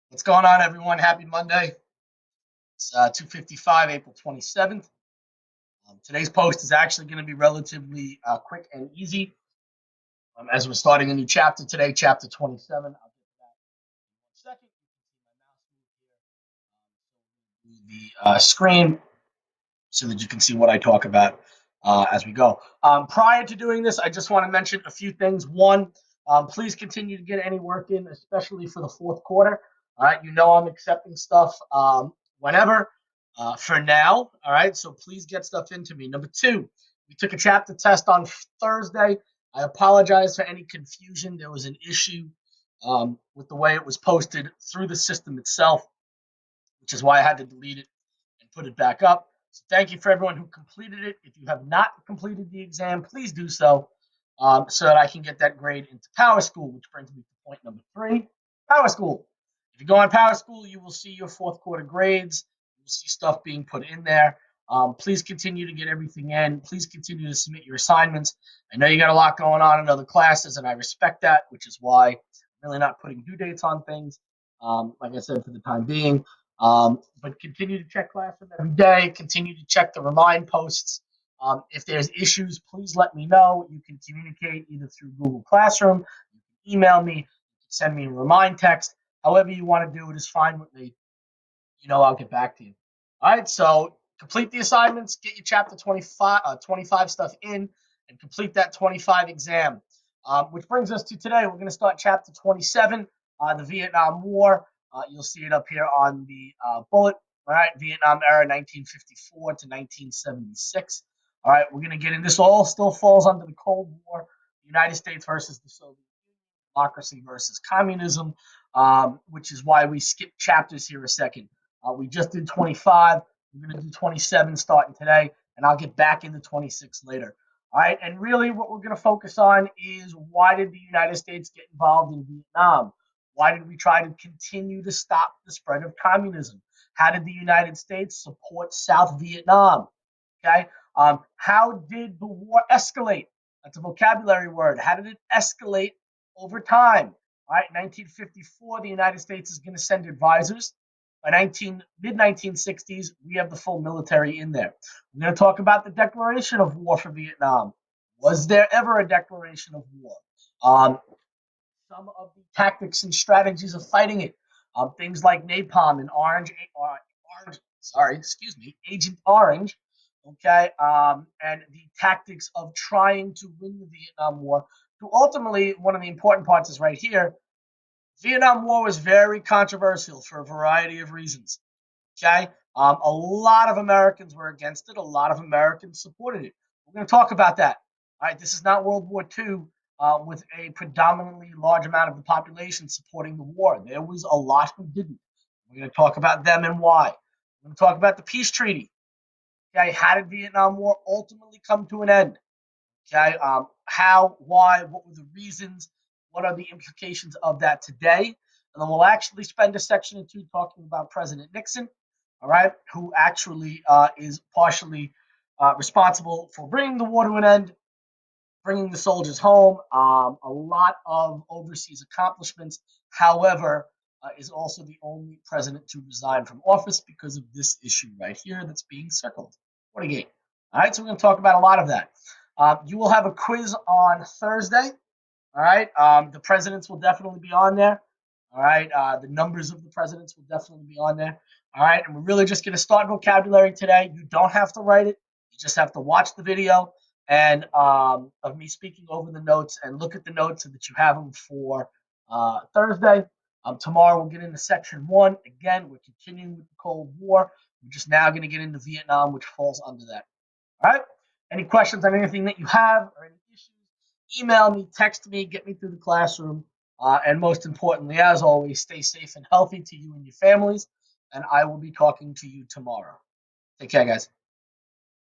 What's going on, everyone? Happy Monday. It's 2:55, April 27th. Today's post is actually going to be relatively quick and easy as we're starting a new chapter today, chapter 27. I'll get to that in 1 second. You can see my mouse move here the screen so that you can see what I talk about as we go. Prior to doing this, I just want to mention a few things. One, please continue to get any work in, especially for the fourth quarter. All right, I'm accepting stuff whenever for now. All right, so please get stuff into me. Number two, we took a chapter test on Thursday. I apologize for any confusion. There was an issue with the way it was posted through the system itself, which is why I had to delete it and put it back up. So thank you for everyone who completed it. If you have not completed the exam, please do so that I can get that grade into Power School, which brings me to point number 3, Power School. If you go on Power School, you will see your fourth quarter grades. You'll see stuff being put in there. Please continue to get everything in. Please continue to submit your assignments. I know you got a lot going on in other classes, and I respect that, which is why I'm really not putting due dates on things, like I said, for the time being. But continue to check Classroom every day. Continue to check the remind posts. If there's issues, please let me know. You can communicate either through Google Classroom, you can email me, you can send me a remind text. However you want to do it is fine with me. I'll get back to you. All right, so complete the assignments, get your chapter 25 stuff in, and complete that 25 exam. Which brings us to today. We're going to start chapter 27, the Vietnam War. You'll see it up here on the bullet. All right, Vietnam era, 1954 to 1976. All right, we're going to get in. This all still falls under the Cold War, the United States versus the Soviet Union, democracy versus communism, which is why we skipped chapters here a second. We just did 25. We're going to do 27 starting today, and I'll get back into 26 later. All right, and really what we're going to focus on is why did the United States get involved in Vietnam? Why did we try to continue to stop the spread of communism? How did the United States support South Vietnam? Okay, how did the war escalate? That's a vocabulary word. How did it escalate over time? All right, 1954, the United States is going to send advisors. By mid-1960s, we have the full military in there. We're going to talk about the declaration of war for Vietnam. Was there ever a declaration of war? Some of the tactics and strategies of fighting it. Things like napalm and Agent Orange. Okay, and the tactics of trying to win the Vietnam War. To ultimately, one of the important parts is right here. Vietnam War was very controversial for a variety of reasons. Okay, a lot of Americans were against it. A lot of Americans supported it. We're going to talk about that. All right, this is not World War II with a predominantly large amount of the population supporting the war. There was a lot who didn't. We're going to talk about them and why. We're going to talk about the peace treaty. Okay, how did Vietnam War ultimately come to an end? Okay, how, why, what were the reasons? What are the implications of that today? And then we'll actually spend a section or two talking about President Nixon, all right, who actually is partially responsible for bringing the war to an end, bringing the soldiers home, a lot of overseas accomplishments. However, is also the only president to resign from office because of this issue right here that's being circled. Watergate. All right, so we're going to talk about a lot of that. You will have a quiz on Thursday. All right, the presidents will definitely be on there. All right, the numbers of the presidents will definitely be on there. All right, and we're really just going to start vocabulary today. You don't have to write it. You just have to watch the video and of me speaking over the notes and look at the notes so that you have them for Thursday. Tomorrow we'll get into section 1. Again, we're continuing with the Cold War. We're just now going to get into Vietnam, which falls under that. All right. Any questions on anything that you have or any issues? Email me, text me, get me through the classroom. And most importantly, as always, stay safe and healthy to you and your families. And I will be talking to you tomorrow. Take care, guys.